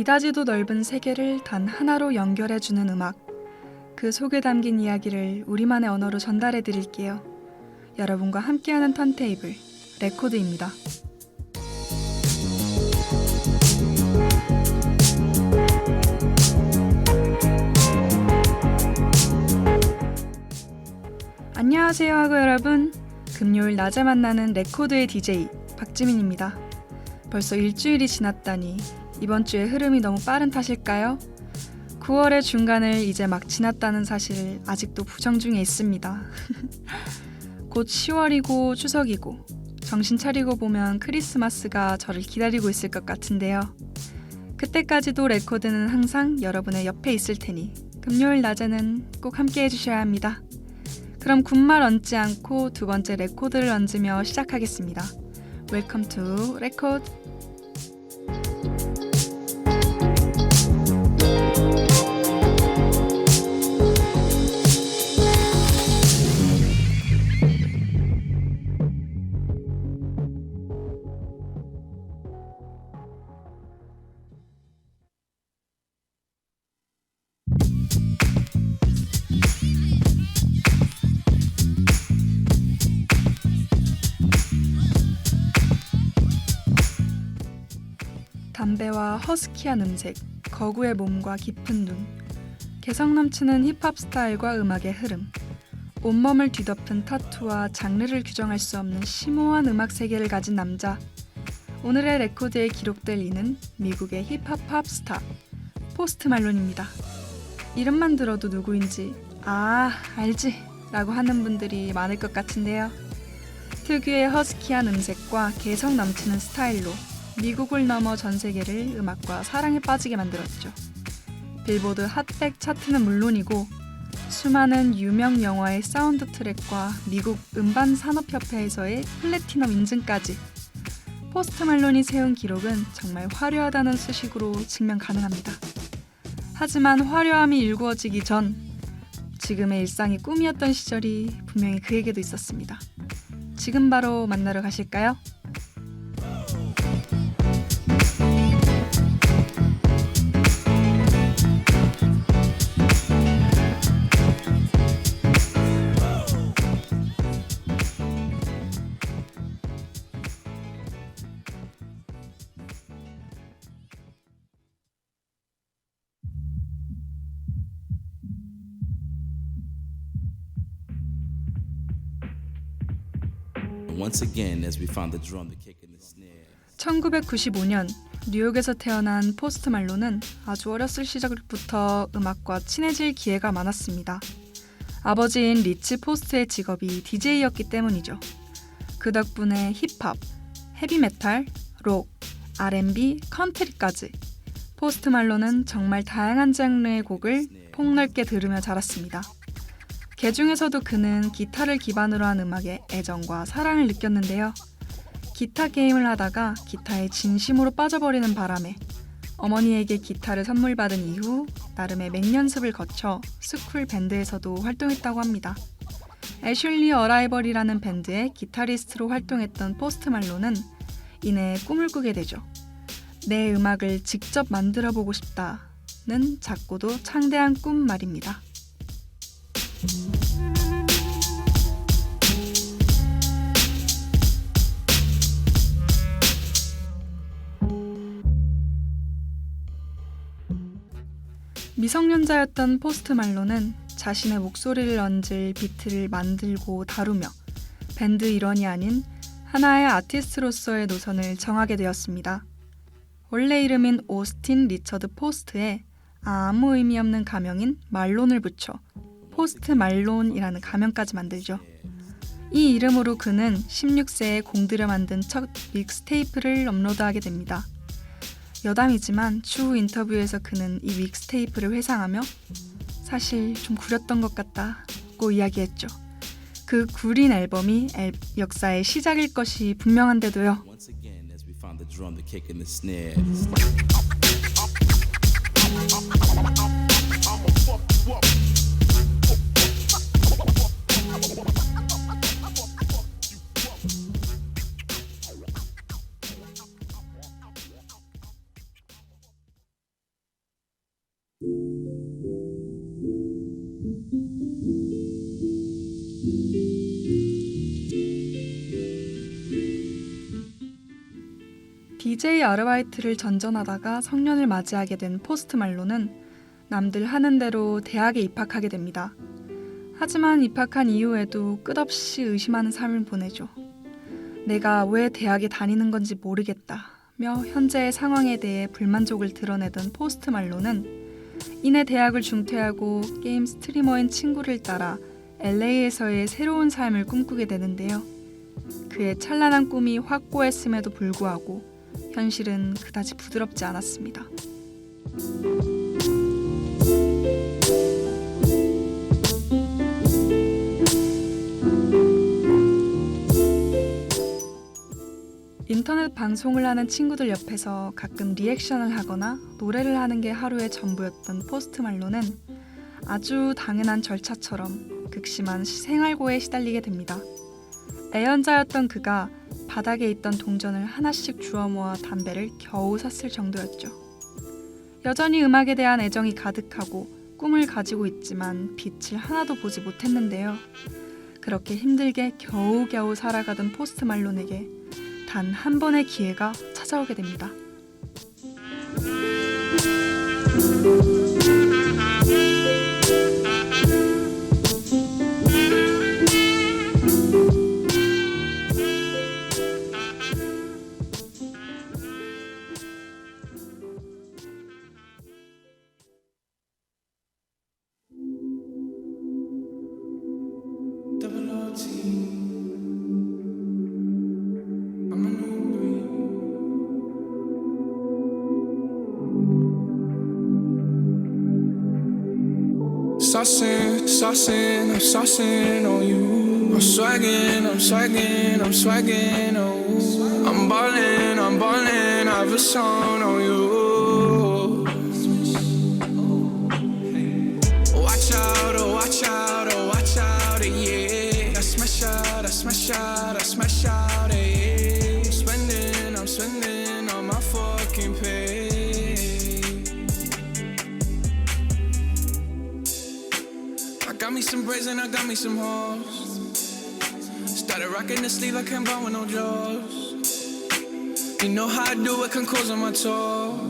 이다지도 넓은 세계를 단 하나로 연결해주는 음악, 그 속에 담긴 이야기를 우리만의 언어로 전달해 드릴게요. 여러분과 함께하는 턴테이블, 레코드입니다. 안녕하세요 하고 여러분, 금요일 낮에 만나는 레코드의 DJ 박지민입니다. 벌써 일주일이 지났다니 이번 주의 흐름이 너무 빠른 탓일까요? 9월의 중간을 이제 막 지났다는 사실을 아직도 부정 중에 있습니다. 곧 10월이고 추석이고 정신 차리고 보면 크리스마스가 저를 기다리고 있을 것 같은데요. 그때까지도 레코드는 항상 여러분의 옆에 있을 테니 금요일 낮에는 꼭 함께 해주셔야 합니다. 그럼 군말 얹지 않고 두 번째 레코드를 얹으며 시작하겠습니다. Welcome to 레코드. 담배와 허스키한 음색, 거구의 몸과 깊은 눈, 개성 넘치는 힙합 스타일과 음악의 흐름, 온몸을 뒤덮은 타투와 장르를 규정할 수 없는 심오한 음악 세계를 가진 남자. 오늘의 레코드에 기록될 이는 미국의 힙합 팝스타, 포스트 말론입니다. 이름만 들어도 누구인지 알지 라고 하는 분들이 많을 것 같은데요. 특유의 허스키한 음색과 개성 넘치는 스타일로 미국을 넘어 전 세계를 음악과 사랑에 빠지게 만들었죠. 빌보드 핫백 차트는 물론이고 수많은 유명 영화의 사운드 트랙과 미국 음반 산업협회에서의 플래티넘 인증까지. 포스트 말론이 세운 기록은 정말 화려하다는 수식으로 증명 가능합니다. 하지만 화려함이 일구어지기 전 지금의 일상이 꿈이었던 시절이 분명히 그에게도 있었습니다. 지금 바로 만나러 가실까요? Once again, as we found the drum, the kick and the snare. 1995년 뉴욕에서 태어난 포스트 말론은 아주 어렸을 시절부터 음악과 친해질 기회가 많았습니다. 아버지인 리치 포스트의 직업이 DJ였기 때문이죠. 그 덕분에 힙합, 헤비메탈, 록, R&B, 컨트리까지 포스트 말론은 정말 다양한 장르의 곡을 폭넓게 들으며 자랐습니다. 그 중에서도 그는 기타를 기반으로 한 음악에 애정과 사랑을 느꼈는데요. 기타 게임을 하다가 기타에 진심으로 빠져버리는 바람에 어머니에게 기타를 선물 받은 이후 나름의 맹연습을 거쳐 스쿨 밴드에서도 활동했다고 합니다. 애슐리 어라이벌이라는 밴드의 기타리스트로 활동했던 포스트 말론은 이내 꿈을 꾸게 되죠. 내 음악을 직접 만들어보고 싶다는 작고도 창대한 꿈 말입니다. 미성년자였던 포스트 말론은 자신의 목소리를 얹을 비트를 만들고 다루며 밴드 일원이 아닌 하나의 아티스트로서의 노선을 정하게 되었습니다. 원래 이름인 오스틴 리처드 포스트에 아무 의미 없는 가명인 말론을 붙여 포스트 말론이라는 가명까지 만들죠. 이 이름으로 그는 16세에 공들여 만든 첫 믹스테이프를 업로드하게 됩니다. 여담이지만 추후 인터뷰에서 그는 이 믹스테이프를 회상하며 사실 좀 구렸던 것 같다고 이야기했죠. 그 구린 앨범이 역사의 시작일 것이 분명한데도요. Once again, as we found the drum, the kick and the snare. DJ 아르바이트를 전전하다가 성년을 맞이하게 된 포스트 말론은 남들 하는 대로 대학에 입학하게 됩니다. 하지만 입학한 이후에도 끝없이 의심하는 삶을 보내죠. 내가 왜 대학에 다니는 건지 모르겠다며 현재의 상황에 대해 불만족을 드러내던 포스트 말론은 이내 대학을 중퇴하고 게임 스트리머인 친구를 따라 LA에서의 새로운 삶을 꿈꾸게 되는데요. 그의 찬란한 꿈이 확고했음에도 불구하고 현실은 그다지 부드럽지 않았습니다. 인터넷 방송을 하는 친구들 옆에서 가끔 리액션을 하거나 노래를 하는 게 하루의 전부였던 포스트 말론은 아주 당연한 절차처럼 극심한 생활고에 시달리게 됩니다. 애연자였던 그가 바닥에 있던 동전을 하나씩 주워 모아 담배를 겨우 샀을 정도였죠. 여전히 음악에 대한 애정이 가득하고 꿈을 가지고 있지만 빛을 하나도 보지 못했는데요. 그렇게 힘들게 겨우겨우 살아가던 포스트 말론에게 단 한 번의 기회가 찾아오게 됩니다. Saucing, I'm saucing on you. I'm swagging, oh. I'm ballin', I've a song on you. Watch out, oh, watch out, oh, watch out, yeah. I smash out, yeah. I'm spending on my fucking pay. Got me some braids and I got me some hoes. Started rocking the sleeve, I can't buy with no jaws. You know how I do it, can close on my toes.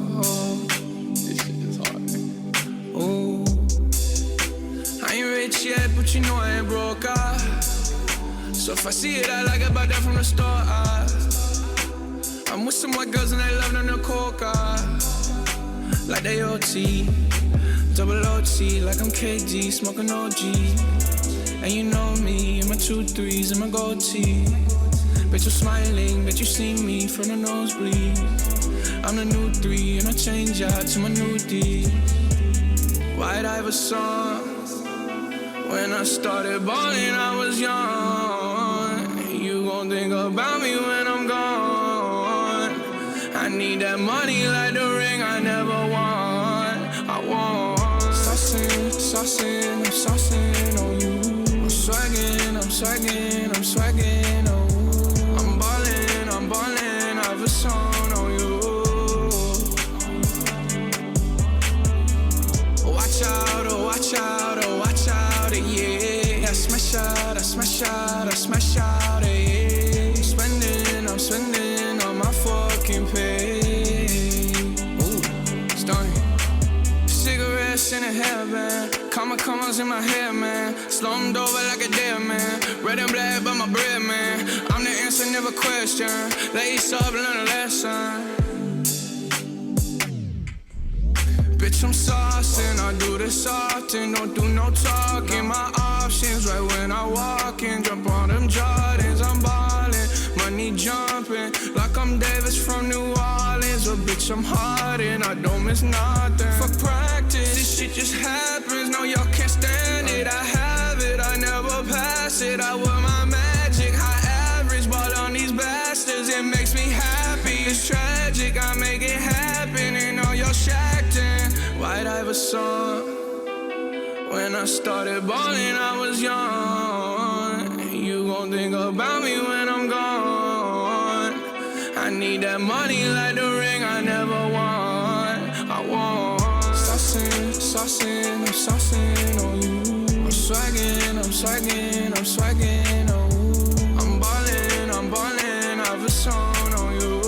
This shit is hard. Ooh. I ain't rich yet, but you know I ain't broke. So if I see it, I like it, buy that from the store. I'm with some white girls and they love them to coca. Like they OT. Double OT, like I'm KD, smoking OG. And you know me, in my 2-3s and my gold tee. Bet you're smiling, bet you see me from the nosebleed. I'm the new 3 and I change out to my new D. White Iverson. When I started balling, I was young. You gon' think about me when I'm gone. I need that money like the ring I never won. I want saucing, I'm saucing on you. I'm swagging, oh. I'm ballin', I've a song on you. Watch out, oh, watch out, yeah. I smash out, yeah. I'm spending on my fucking pay. Ooh, stunning. Cigarettes in a hairband. Commas in my head, man. Slummed over like a dead man. Red and black by my bread, man. I'm the answer, never question. Lace up, learn a lesson. Bitch, I'm saucing, I do this often. Don't do no talking, my options right when I walk in. Jump on them Jordans, I'm ballin'. Money jumping, like I'm Davis from New Orleans. But bitch, I'm hard and I don't miss nothing. Fuck practice, this shit just happens. No, y'all can't stand it, I have it, I never pass it. I wear my magic, high average, ball on these bastards. It makes me happy, it's tragic, I make it happen. And all y'all shacked in White Iverson. When I started balling, I was young. You gon' think about me when I'm gone. I need that money like the ring I never won. I want saucing, I'm saucing on you. I'm swagging, oh. I'm ballin', I've a song on you.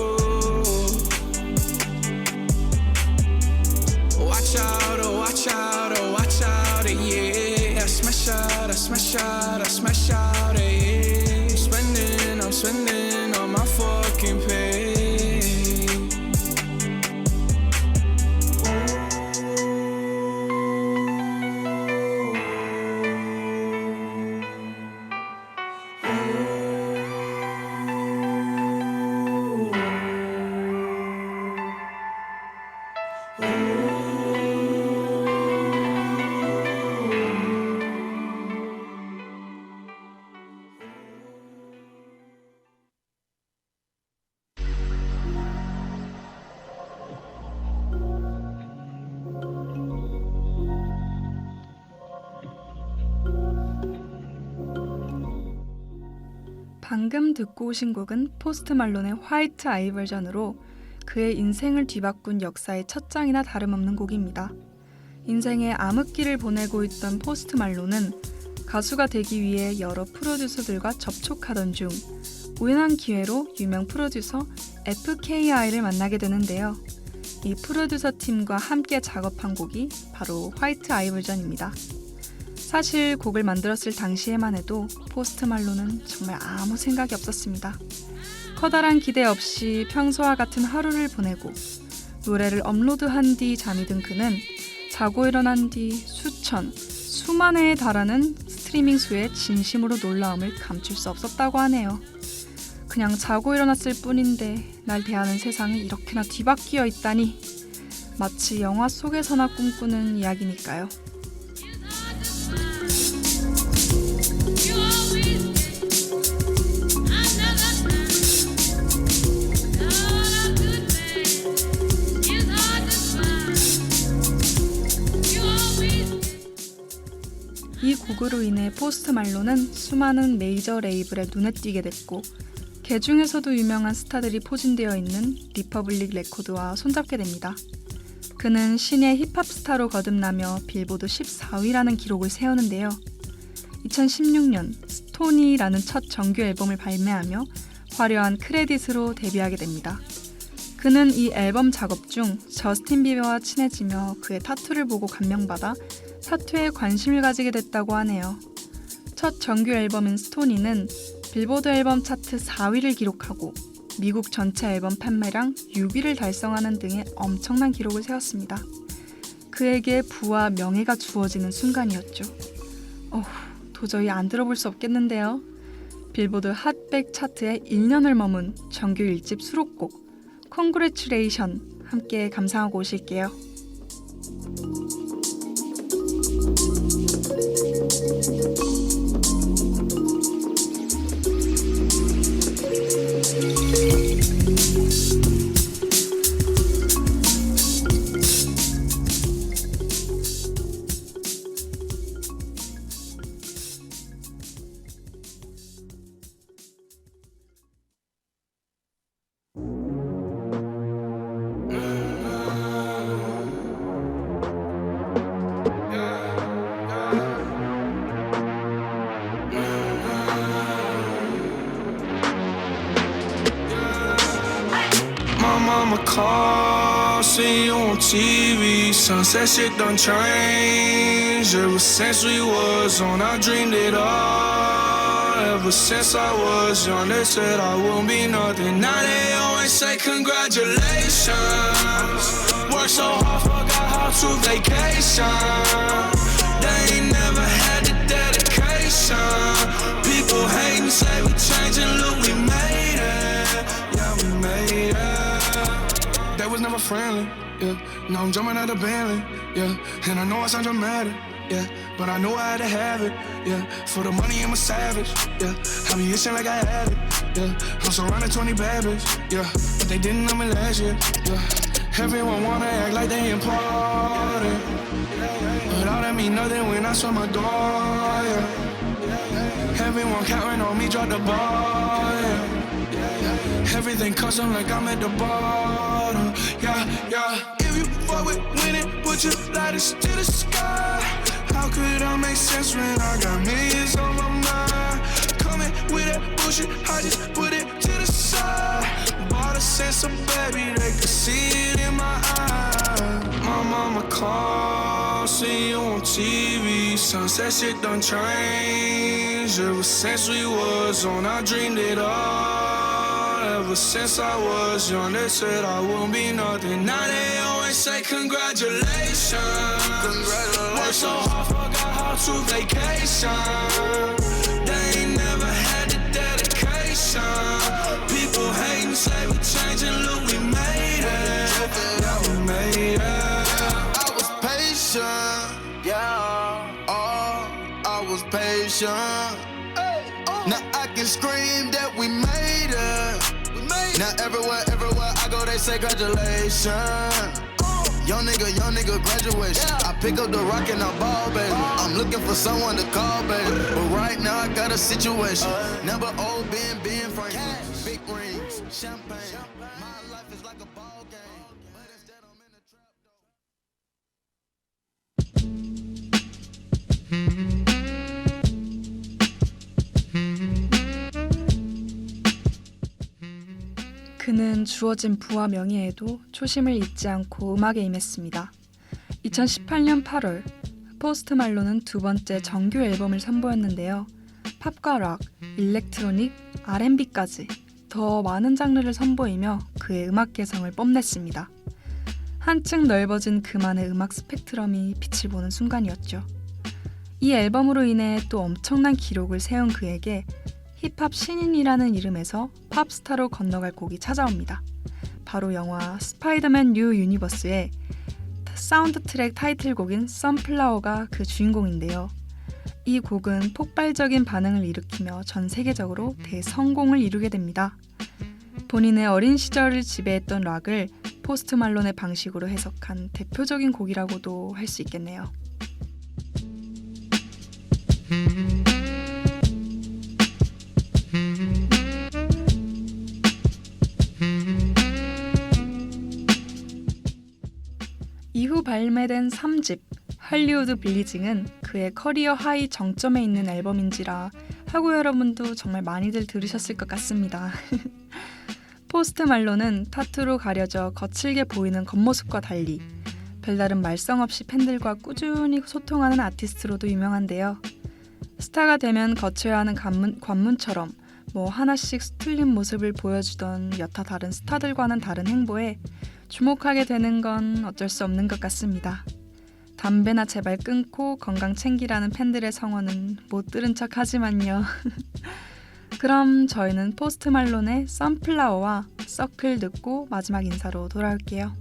방금 듣고 오신 곡은 포스트 말론의 화이트 아이 버전으로 그의 인생을 뒤바꾼 역사의 첫 장이나 다름없는 곡입니다. 인생의 암흑기를 보내고 있던 포스트 말론은 가수가 되기 위해 여러 프로듀서들과 접촉하던 중 우연한 기회로 유명 프로듀서 FKI를 만나게 되는데요. 이 프로듀서 팀과 함께 작업한 곡이 바로 화이트 아이 버전입니다. 사실 곡을 만들었을 당시에만 해도 포스트 말론은 정말 아무 생각이 없었습니다. 커다란 기대 없이 평소와 같은 하루를 보내고 노래를 업로드한 뒤 잠이 든 그는 자고 일어난 뒤 수만회에 달하는 스트리밍 수에 진심으로 놀라움을 감출 수 없었다고 하네요. 그냥 자고 일어났을 뿐인데 날 대하는 세상이 이렇게나 뒤바뀌어 있다니, 마치 영화 속에서나 꿈꾸는 이야기니까요. 이 곡으로 인해 포스트 말론은 수많은 메이저 레이블에 눈에 띄게 됐고, 개 중에서도 유명한 스타들이 포진되어 있는 리퍼블릭 레코드와 손잡게 됩니다. 그는 신의 힙합 스타로 거듭나며 빌보드 14위라는 기록을 세우는데요. 2016년 스토니라는 첫 정규 앨범을 발매하며 화려한 크레딧으로 데뷔하게 됩니다. 그는 이 앨범 작업 중 저스틴 비버와 친해지며 그의 타투를 보고 감명받아 타투에 관심을 가지게 됐다고 하네요. 첫 정규 앨범인 스토니는 빌보드 앨범 차트 4위를 기록하고 미국 전체 앨범 판매량 6위를 달성하는 등의 엄청난 기록을 세웠습니다. 그에게 부와 명예가 주어지는 순간이었죠. 도저히 안 들어볼 수 없겠는데요. 빌보드 핫100 차트에 1년을 머문 정규 1집 수록곡 Congratulation 함께 감상하고 오실게요. Mama call, see you on TV. Sunset shit done changed. Ever since we was on, I dreamed it all. Ever since I was young, they said I won't be nothing. Now they always say congratulations. Worked so hard, forgot how to vacation. They ain't never had the dedication. People hating, say we changing, look we made it. Yeah, we made it. They was never friendly, yeah. Now I'm jumping out of Bentley, yeah. And I know I sound dramatic, yeah. But I know I had to have it, yeah. For the money I'm a savage, yeah. I be itching like I had it, yeah. I'm surrounded 20 bad bitches, yeah. But they didn't know me last year, yeah. Everyone wanna act like they important, but all that mean nothing when I saw my door, yeah. Everyone counting on me, drop the ball, yeah. Everything custom like I'm at the bottom, yeah. If you fuck with winning, put your lighters to the sky. How could I make sense when I got millions on my mind? Coming with that bullshit, I just put it to the side. Bought a sense of baby, they could see it in my eyes. My mama called, see you on TV. Sunset shit done changed. Ever since we was on, I dreamed it all. Ever since I was young, they said I won't be nothing. Now they always say congratulations. Worked so hard, forgot how to vacation. They ain't never had the dedication. People hating, say we changing, look we made it. Yeah, we made it. I was patient, yeah. I was patient. Now I can scream that we made it. Now everywhere I go, they say congratulations. Young nigga graduation. I pick up the rock and I ball, baby. I'm looking for someone to call, baby. But right now I got a situation. Never old Ben Franklin. Big rings, champagne. My life is like a ball game. But instead I'm in a trap 그는 주어진 부와 명예에도 초심을 잊지 않고 음악에 임했습니다. 2018년 8월 포스트 말론은 두 번째 정규 앨범을 선보였는데요. 팝과 락, 일렉트로닉, R&B까지 더 많은 장르를 선보이며 그의 음악 개성을 뽐냈습니다. 한층 넓어진 그만의 음악 스펙트럼이 빛을 보는 순간이었죠. 이 앨범으로 인해 또 엄청난 기록을 세운 그에게 힙합 신인이라는 이름에서 팝스타로 건너갈 곡이 찾아옵니다. 바로 영화 스파이더맨 뉴 유니버스의 사운드 트랙 타이틀곡인 선플라워가 그 주인공인데요. 이 곡은 폭발적인 반응을 일으키며 전 세계적으로 대성공을 이루게 됩니다. 본인의 어린 시절을 지배했던 락을 포스트 말론의 방식으로 해석한 대표적인 곡이라고도 할 수 있겠네요. 이후 발매된 3집 할리우드 빌리징은 그의 커리어 하이 정점에 있는 앨범인지라 하고 여러분도 정말 많이들 들으셨을 것 같습니다. 포스트 말론은 타투로 가려져 거칠게 보이는 겉모습과 달리 별다른 말썽 없이 팬들과 꾸준히 소통하는 아티스트로도 유명한데요. 스타가 되면 거쳐야 하는 관문처럼 하나씩 틀린 모습을 보여주던 여타 다른 스타들과는 다른 행보에 주목하게 되는 건 어쩔 수 없는 것 같습니다. 담배나 제발 끊고 건강 챙기라는 팬들의 성원은 못 들은 척 하지만요. 그럼 저희는 포스트 말론의 선플라워와 서클 듣고 마지막 인사로 돌아올게요.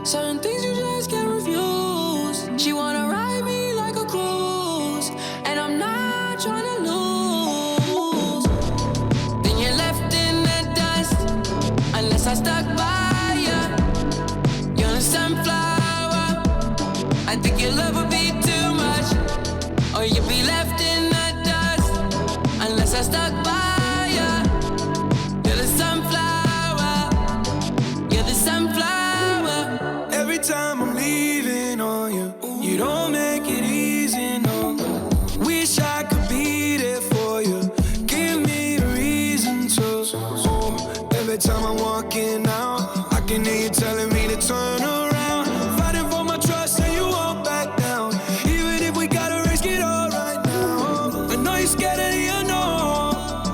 Certain things you just can't refuse. She wanna ride me like a cruise, and I'm not trying to lose. Then you're left in the dust, unless I stuck by you. You're a sunflower. I think your love would be too much, or you'd be left in the dust, unless I stuck by you. You're the sunflower. You're the sunflower. Every time I'm leaving on you, you don't make it easy, no. Wish I could be there for you. Give me a reason to. Every time I'm walking out, I can hear you telling me to turn around. Fighting for my trust and you won't back down. Even if we gotta risk it all right now. I know you're scared of the unknown.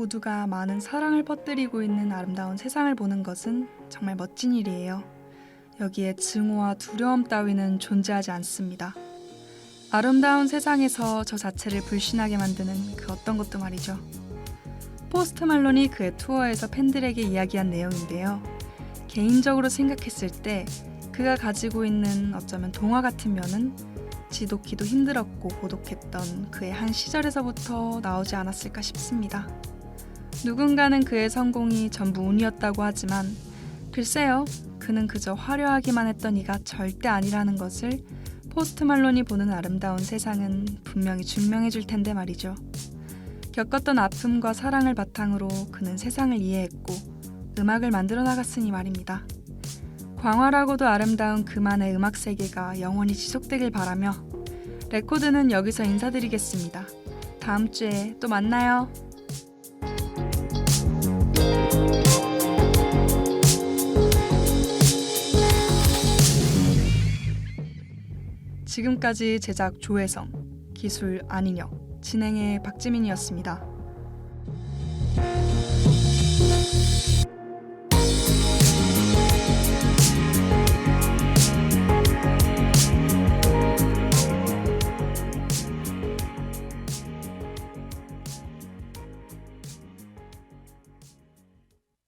모두가 많은 사랑을 퍼뜨리고 있는 아름다운 세상을 보는 것은 정말 멋진 일이에요. 여기에 증오와 두려움 따위는 존재하지 않습니다. 아름다운 세상에서 저 자체를 불신하게 만드는 그 어떤 것도 말이죠. 포스트 말론이 그의 투어에서 팬들에게 이야기한 내용인데요. 개인적으로 생각했을 때 그가 가지고 있는 어쩌면 동화 같은 면은 지독히도 힘들었고 고독했던 그의 한 시절에서부터 나오지 않았을까 싶습니다. 누군가는 그의 성공이 전부 운이었다고 하지만 글쎄요, 그는 그저 화려하기만 했던 이가 절대 아니라는 것을 포스트 말론이 보는 아름다운 세상은 분명히 증명해 줄 텐데 말이죠. 겪었던 아픔과 사랑을 바탕으로 그는 세상을 이해했고 음악을 만들어 나갔으니 말입니다. 광활하고도 아름다운 그만의 음악 세계가 영원히 지속되길 바라며 레코드는 여기서 인사드리겠습니다. 다음 주에 또 만나요. 지금까지 제작 조혜성, 기술 안인혁, 진행의 박지민이었습니다.